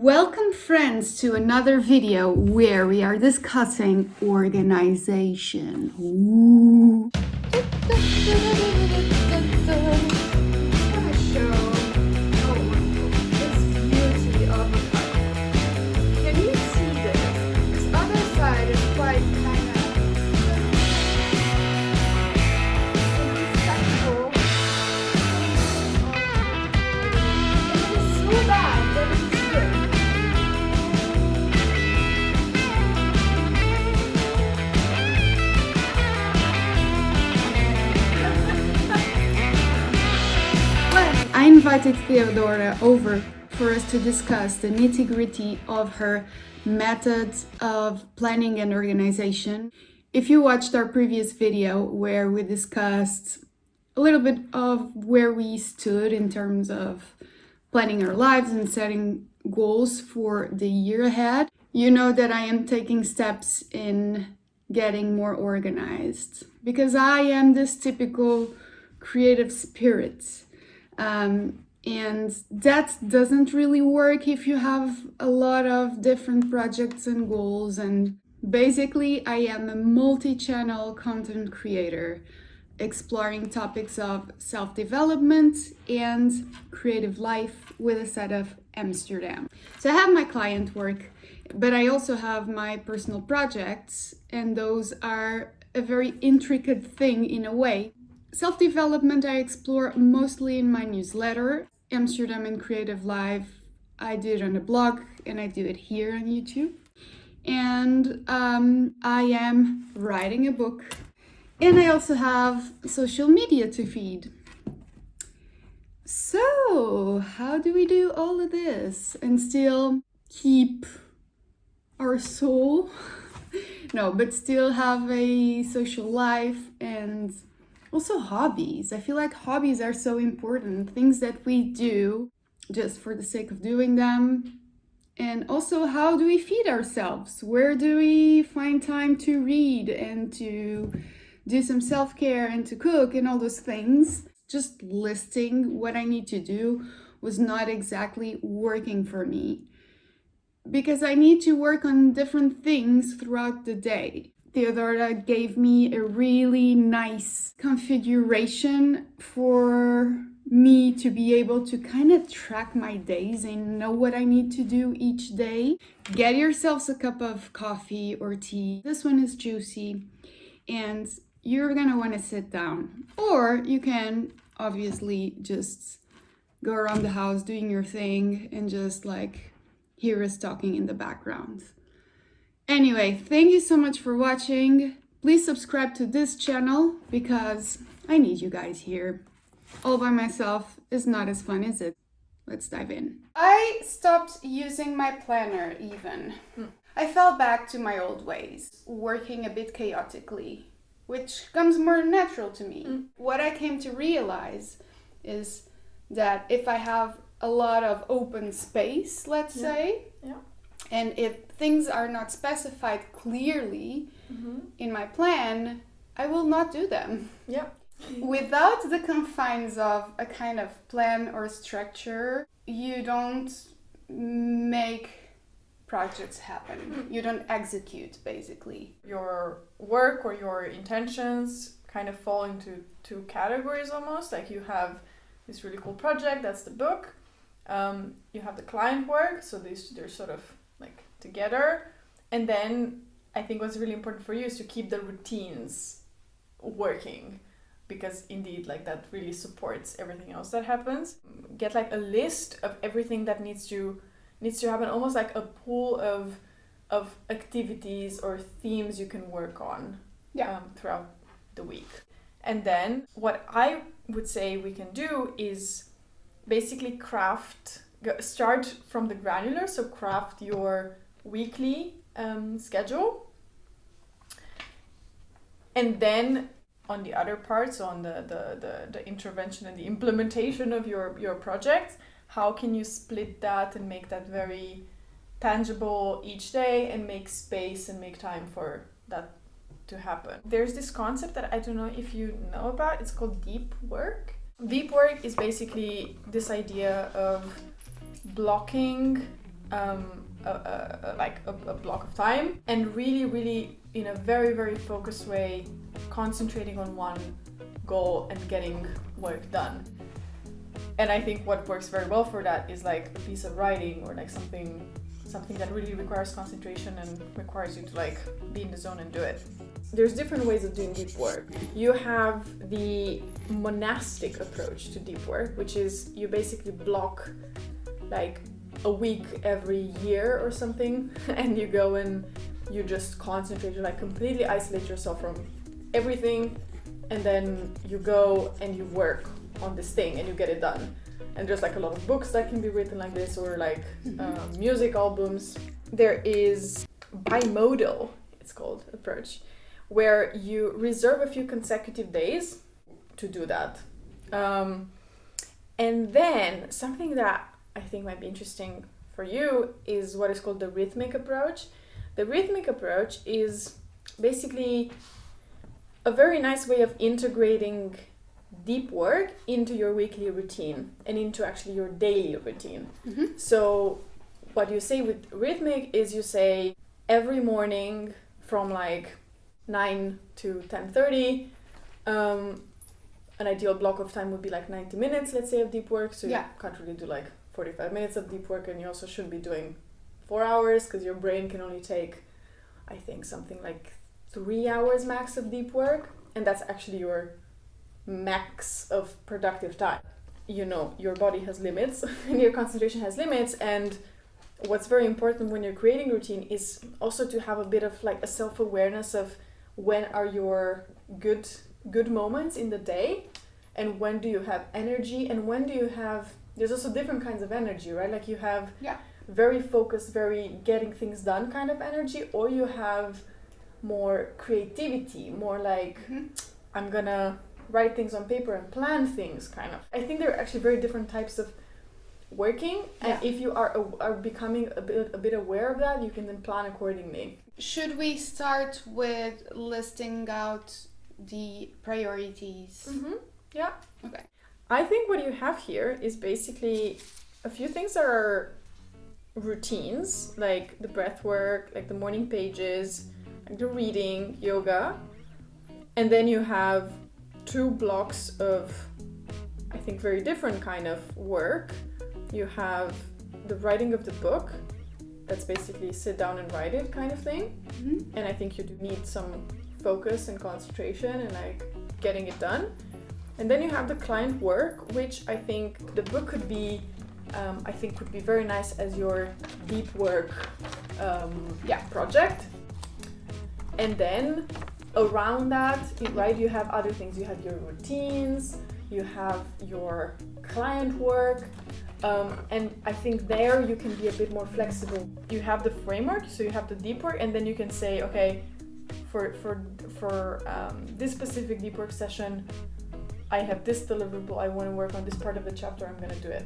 Welcome friends to another video where we are discussing organization. Ooh. I invited Theodora over for us to discuss the nitty-gritty of her methods of planning and organization. If you watched our previous video where we discussed a little bit of where we stood in terms of planning our lives and setting goals for the year ahead, you know that I am taking steps in getting more organized because I am this typical creative spirit. And that doesn't really work if you have a lot of different projects and goals. And basically, I am a multi-channel content creator exploring topics of self-development and creative life with a set of Amsterdam. So I have my client work, but I also have my personal projects, and those are a very intricate thing in a way. Self-development I explore mostly in my newsletter, Amsterdam and Creative Life. I do it on the blog and I do it here on YouTube. And I am writing a book, and I also have social media to feed. So how do we do all of this and still keep our soul? No, but still have a social life and also hobbies. I feel like hobbies are so important, things that we do just for the sake of doing them. And also, how do we feed ourselves? Where do we find time to read and to do some self-care and to cook and all those things? Just listing what I need to do was not exactly working for me because I need to work on different things throughout the day. Theodora gave me a really nice configuration for me to be able to kind of track my days and know what I need to do each day. Get yourselves a cup of coffee or tea. This one is juicy and you're gonna want to sit down. Or you can obviously just go around the house doing your thing and just like hear us talking in the background. Anyway, thank you so much for watching. Please subscribe to this channel because I need you guys here. All by myself is not as fun, is it? Let's dive in. I stopped using my planner even. I fell back to my old ways, working a bit chaotically, which comes more natural to me. What I came to realize is that if I have a lot of open space, let's say, and if things are not specified clearly in my plan, I will not do them. Without the confines of a kind of plan or structure, you don't make projects happen. You don't execute, basically. Your work or your intentions kind of fall into two categories almost. Like you have this really cool project, that's the book. You have the client work, so they're sort of like together. And then I think what's really important for you is to keep the routines working, because indeed like that really supports everything else that happens. Get like a list of everything that needs to happen, almost like a pool of activities or themes you can work on throughout the week. And then what I would say we can do is basically start from the granular, so craft your weekly schedule, and then on the other part, so on the intervention and the implementation of your project, how can you split that and make that very tangible each day and make space and make time for that to happen. There's this concept that I don't know if you know about, it's called deep work. Deep work is basically this idea of blocking a block of time, and really in a very, very focused way, concentrating on one goal and getting work done. And I think what works very well for that is like a piece of writing, or like something that really requires concentration and requires you to like be in the zone and do it. There's different ways of doing deep work. You have the monastic approach to deep work, which is you basically block like a week every year or something, and you go and you just concentrate, you like completely isolate yourself from everything, and then you go and you work on this thing and you get it done. And there's like a lot of books that can be written like this, or like music albums. There is bimodal, it's called, approach, where you reserve a few consecutive days to do that. And then something that I think might be interesting for you is what is called the rhythmic approach. The rhythmic approach is basically a very nice way of integrating deep work into your weekly routine and into actually your daily routine. Mm-hmm. So what you say with rhythmic is you say every morning from like 9 to 10:30, an ideal block of time would be like 90 minutes, let's say, of deep work. So you can't really do like 45 minutes of deep work, and you also shouldn't be doing 4 hours, because your brain can only take, I think, something like 3 hours max of deep work, and that's actually your max of productive time. You know, your body has limits and your concentration has limits, and what's very important when you're creating routine is also to have a bit of like a self-awareness of when are your good moments in the day, and when do you have energy, and when do you have, there's also different kinds of energy, right? Like you have very focused, very getting things done kind of energy, or you have more creativity, more like I'm gonna write things on paper and plan things kind of. I think there are actually very different types of working, and if you are becoming a bit aware of that, you can then plan accordingly. Should we start with listing out the priorities? Mm-hmm. Yeah. Okay. I think what you have here is basically a few things that are routines, like the breath work, like the morning pages, like the reading, yoga, and then you have 2 blocks of, I think, very different kind of work. You have the writing of the book, that's basically sit down and write it kind of thing. Mm-hmm. And I think you do need some focus and concentration and like getting it done. And then you have the client work, which I think the book could be, could be very nice as your deep work project. And then around that, right, you have other things. You have your routines, you have your client work, and I think there you can be a bit more flexible. You have the framework, so you have the deep work, and then you can say, okay, for this specific deep work session, I have this deliverable, I want to work on this part of the chapter, I'm going to do it.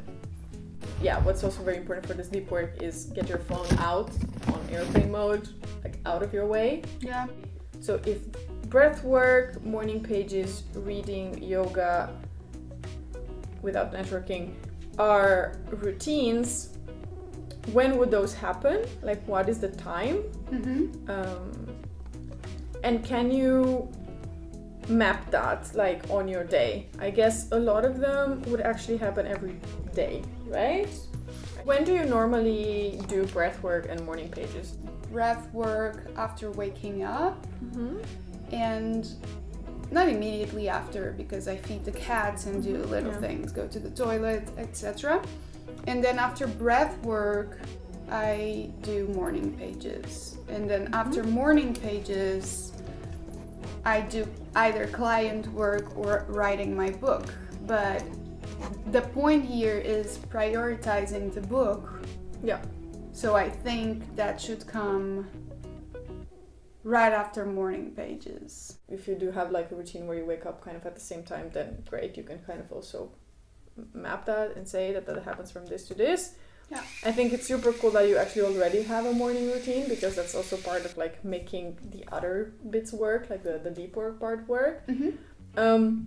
Yeah, what's also very important for this deep work is get your phone out on airplane mode, like out of your way. Yeah. So if breath work, morning pages, reading, yoga, without networking are routines, when would those happen? Like, what is the time? Mm-hmm. And can you map that like on your day? I guess a lot of them would actually happen every day, right? When do you normally do breath work and morning pages? Breath work after waking up, mm-hmm. and not immediately after, because I feed the cats and do little things, go to the toilet, etc. And then after breath work, I do morning pages. And then after morning pages, I do either client work or writing my book. But the point here is prioritizing the book. Yeah. So I think that should come right after morning pages. If you do have like a routine where you wake up kind of at the same time, then great, you can kind of also map that and say that happens from this to this. Yeah. I think it's super cool that you actually already have a morning routine, because that's also part of like making the other bits work, like the deep work part work. Mm-hmm.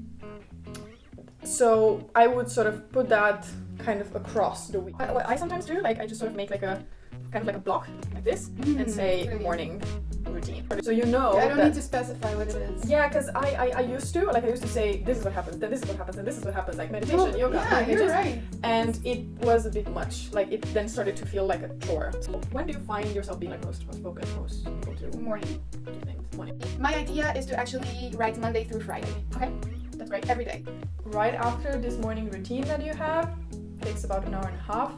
So I would sort of put that kind of across the week. What I sometimes do, like I just sort of make like a kind of like a block like this and say morning routine. So you know I don't that, need to specify what it is. yeah, because I used to say this is what happens, then this is what happens, and this is what happens, like meditation, Well, yoga, yeah, you're right. and it was a bit much. Like it then started to feel like a chore. So when do you find yourself being like most focused, most able to Morning. do things? Morning. My idea is to actually write Monday through Friday. Okay, that's great. Every day. Right after this morning routine that you have, takes about an hour and a half,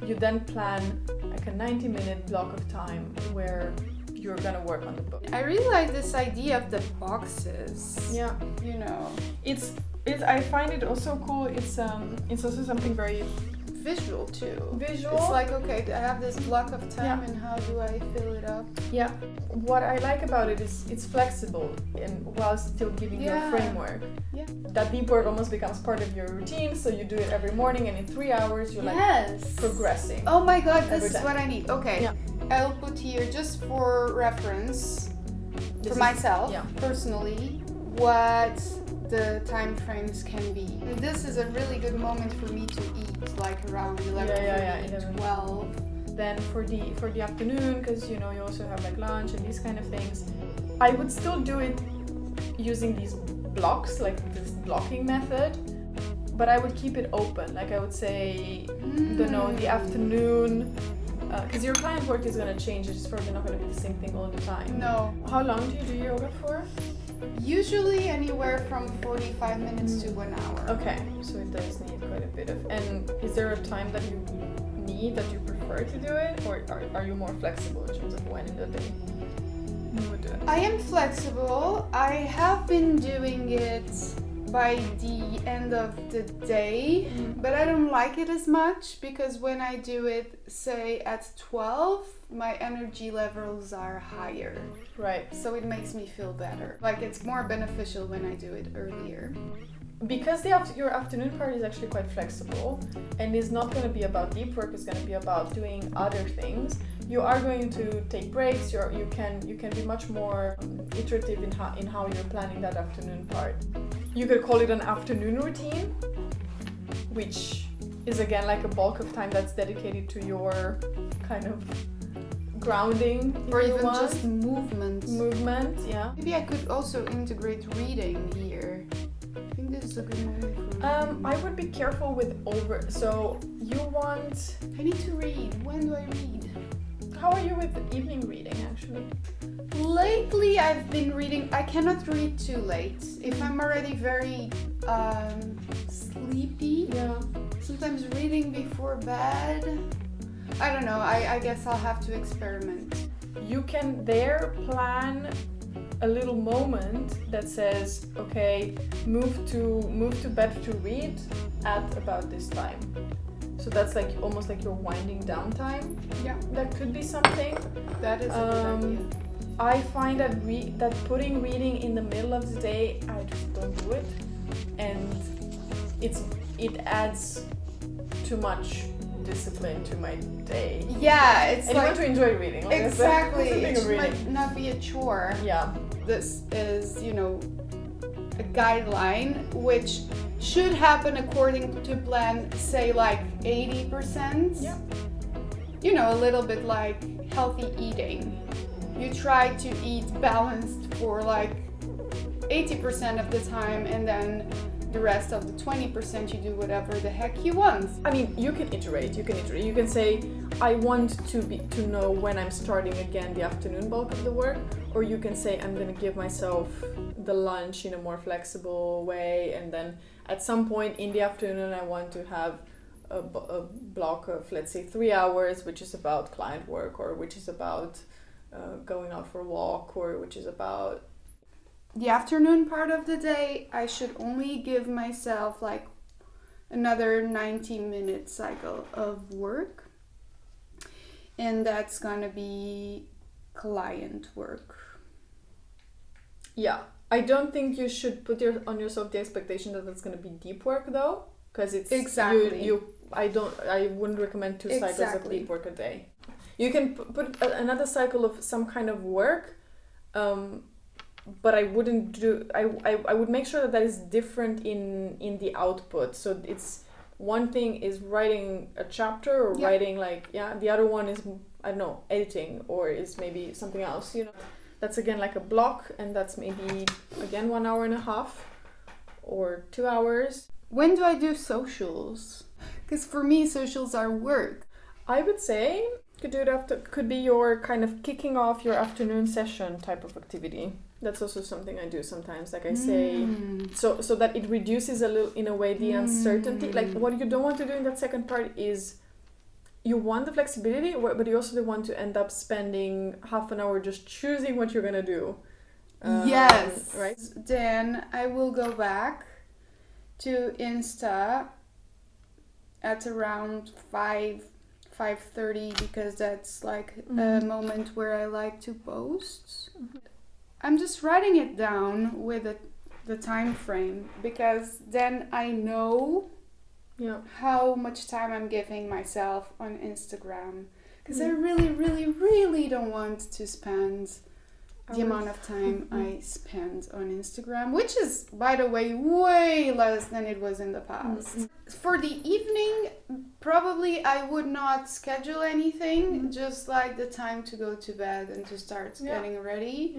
you then plan like a 90-minute block of time where you're gonna work on the book. I really like this idea of the boxes. Yeah, You know, it's I find it also cool. It's also something very visual too. visual. It's like, okay, I have this block of time Yeah. and how do I fill it up? Yeah, what I like about it is it's flexible and while still giving you a Yeah. framework. Yeah. That deep work almost becomes part of your routine, so you do it every morning, and in 3 hours you're like Yes. progressing. Oh my god, this Every is day. what I need. Okay. Yeah. I'll put here just for reference, This for is- myself, yeah. personally, what the time frames can be. And this is a really good moment for me to eat, like around 11, Yeah, 11. 12. Then for the afternoon, because you know you also have like lunch and these kind of things, I would still do it using these blocks, like this blocking method, but I would keep it open. Like I would say, the afternoon, because your client work is gonna change. It's probably not gonna be the same thing all the time. No. How long do you do yoga for? Usually anywhere from 45 minutes to 1 hour. Okay, so it does need quite a bit of. And is there a time that you need, that you prefer to do it, or are you more flexible in terms of when in the day you would do it? I am flexible. I have been doing it by the end of the day, but I don't like it as much because when I do it, say at 12, my energy levels are higher. Right. So it makes me feel better. Like it's more beneficial when I do it earlier. Because your afternoon part is actually quite flexible and is not going to be about deep work, it's going to be about doing other things. You are going to take breaks. You can be much more iterative in how you're planning that afternoon part. You could call it an afternoon routine, which is again like a bulk of time that's dedicated to your kind of grounding, if Or you even want. just movement. Yeah. Maybe I could also integrate reading here. I think this is a good moment for reading. I would be careful with so you want. I need to read. When do I read? How are you with evening reading actually? Lately, I've been reading. I cannot read too late. If I'm already very sleepy, Yeah. sometimes reading before bed. I don't know. I guess I'll have to experiment. You can there plan a little moment that says, okay, move to bed to read at about this time. So that's like almost like your winding down time. Yeah, That could be something. that is a good idea. I find that putting reading in the middle of the day, I just don't do it, and it adds too much discipline to my day. Yeah, it's And you want like to enjoy reading. Like exactly. That's the thing It of reading. might not be a chore. Yeah. This is, a guideline which should happen according to plan, say like 80%. Yeah. A little bit like healthy eating. You try to eat balanced for like 80% of the time, and then the rest of the 20% you do whatever the heck you want. I mean, you can iterate. You can say, I want to know when I'm starting again the afternoon bulk of the work, or you can say, I'm gonna give myself the lunch in a more flexible way, and then at some point in the afternoon I want to have a block of, let's say, 3 hours, which is about client work, or which is about going out for a walk, or which is about The afternoon part of the day, I should only give myself like another 90-minute cycle of work. And that's gonna be client work. Yeah, I don't think you should put on yourself the expectation that it's going to be deep work though, because it's Exactly. I wouldn't recommend 2 cycles of Exactly. deep work a day. You can put another cycle of some kind of work, but I wouldn't do. I would make sure that is different in the output. So it's one thing is writing a chapter or Yeah. writing the other one is I don't know, editing, or is maybe something else, you know. That's again like a block, and that's maybe again 1 hour and a half or 2 hours. When do I do socials? Because for me, socials are work. I would say could do it after, could be your kind of kicking off your afternoon session type of activity. That's also something I do sometimes. Like I say, so that it reduces a little, in a way, the uncertainty. Like what you don't want to do in that second part is you want the flexibility, but you also don't want to end up spending half an hour just choosing what you're gonna do. Yes. Right. Then I will go back to Insta at around 5:30 because that's like a moment where I like to post. I'm just writing it down with the time frame because then I know how much time I'm giving myself on Instagram. Because I really, really, really don't want to spend the amount of time I spend on Instagram, which is, by the way, way less than it was in the past. For the evening, probably I would not schedule anything, just like the time to go to bed and to start getting ready,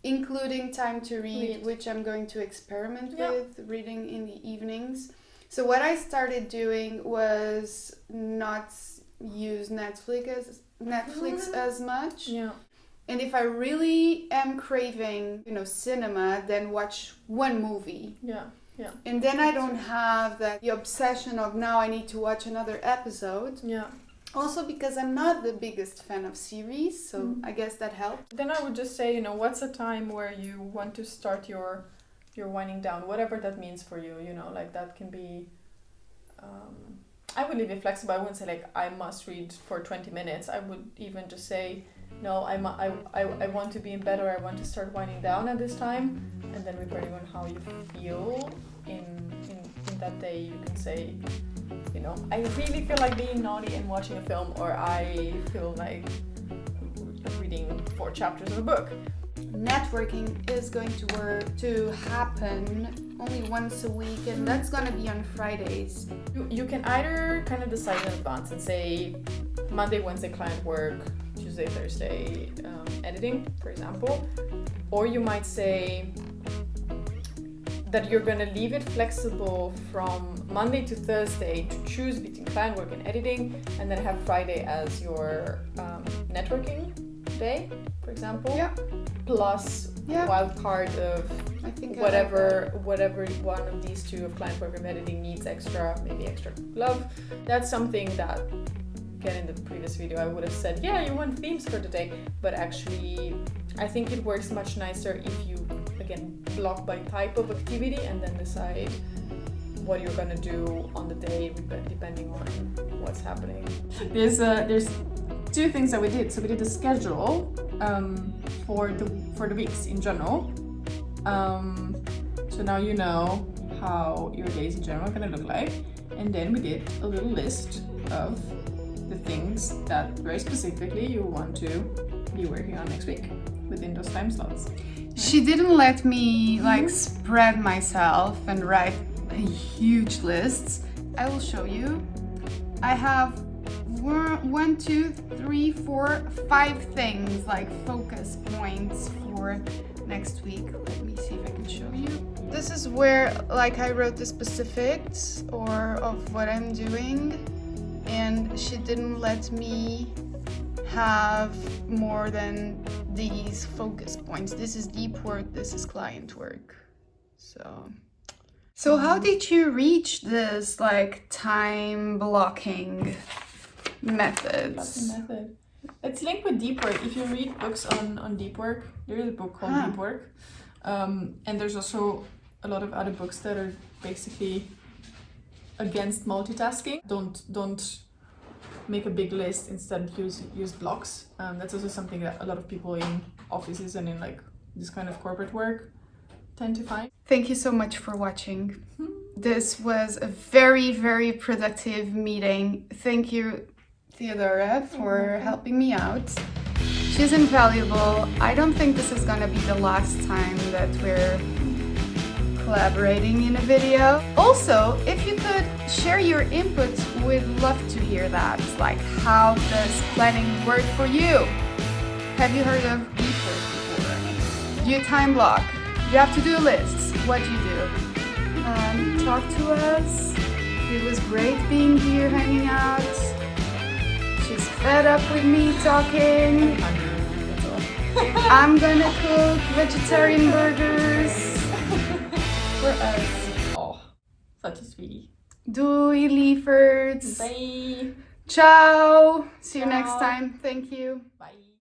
including time to read, which I'm going to experiment with, reading in the evenings. So what I started doing was not use Netflix as much. Yeah. And if I really am craving, cinema, then watch one movie. Yeah. Yeah. And then I don't have the obsession of now I need to watch another episode. Yeah. Also because I'm not the biggest fan of series, so I guess that helped. Then I would just say, what's a time where you want to start your winding down, whatever that means for you, like that can be, I would leave it flexible. I wouldn't say like I must read for 20 minutes. I would even just say, no, I want to be in bed, or I want to start winding down at this time, and then depending on how you feel in that day, you can say, I really feel like being naughty and watching a film, or I feel like reading 4 chapters of a book. Networking is going to happen only once a week, and that's gonna be on Fridays. You can either kind of decide in advance and say Monday, Wednesday client work, Tuesday, Thursday editing, for example, or you might say that you're gonna leave it flexible from Monday to Thursday to choose between client work and editing, and then have Friday as your networking day, for example. Yeah. Plus wild card of whatever one of these two of client work and editing needs maybe extra love. That's something that, again, in the previous video I would have said, you want themes for the day, but actually I think it works much nicer if you, again, block by type of activity and then decide what you're gonna do on the day depending on what's happening. There's 2 things that we did. So we did a schedule for the weeks in general. So now you know how your days in general are gonna look like. And then we did a little list of the things that very specifically you want to be working on next week within those time slots. She didn't let me spread myself and write huge lists. I will show you. I have 1, 2, 3, 4, 5 things, like focus points for next week. Let me see if I can show you. This is where I wrote the specifics of what I'm doing, and she didn't let me have more than these focus points. This is deep work, this is client work. So how did you reach this time blocking methods? It's linked with deep work. If you read books on deep work, there is a book called Deep Work, and there's also a lot of other books that are basically against multitasking. Don't make a big list, instead use blocks. That's also something that a lot of people in offices and in this kind of corporate work tend to find. Thank you so much for watching. This was a very, very productive meeting. Thank you, Theodora, for helping me out. She's invaluable. I don't think this is gonna be the last time that we're collaborating in a video. Also, if you could share your input, we'd love to hear that. Like, how does planning work for you? Have you heard of deep work before? Do you time block? Do you have to-do lists? What do you do? Talk to us. It was great being here, hanging out. She's fed up with me talking. I'm gonna cook vegetarian burgers for us. Oh, such a sweetie. Doei, lieverds. Bye. Ciao. See you Ciao. next time. Thank you. Bye.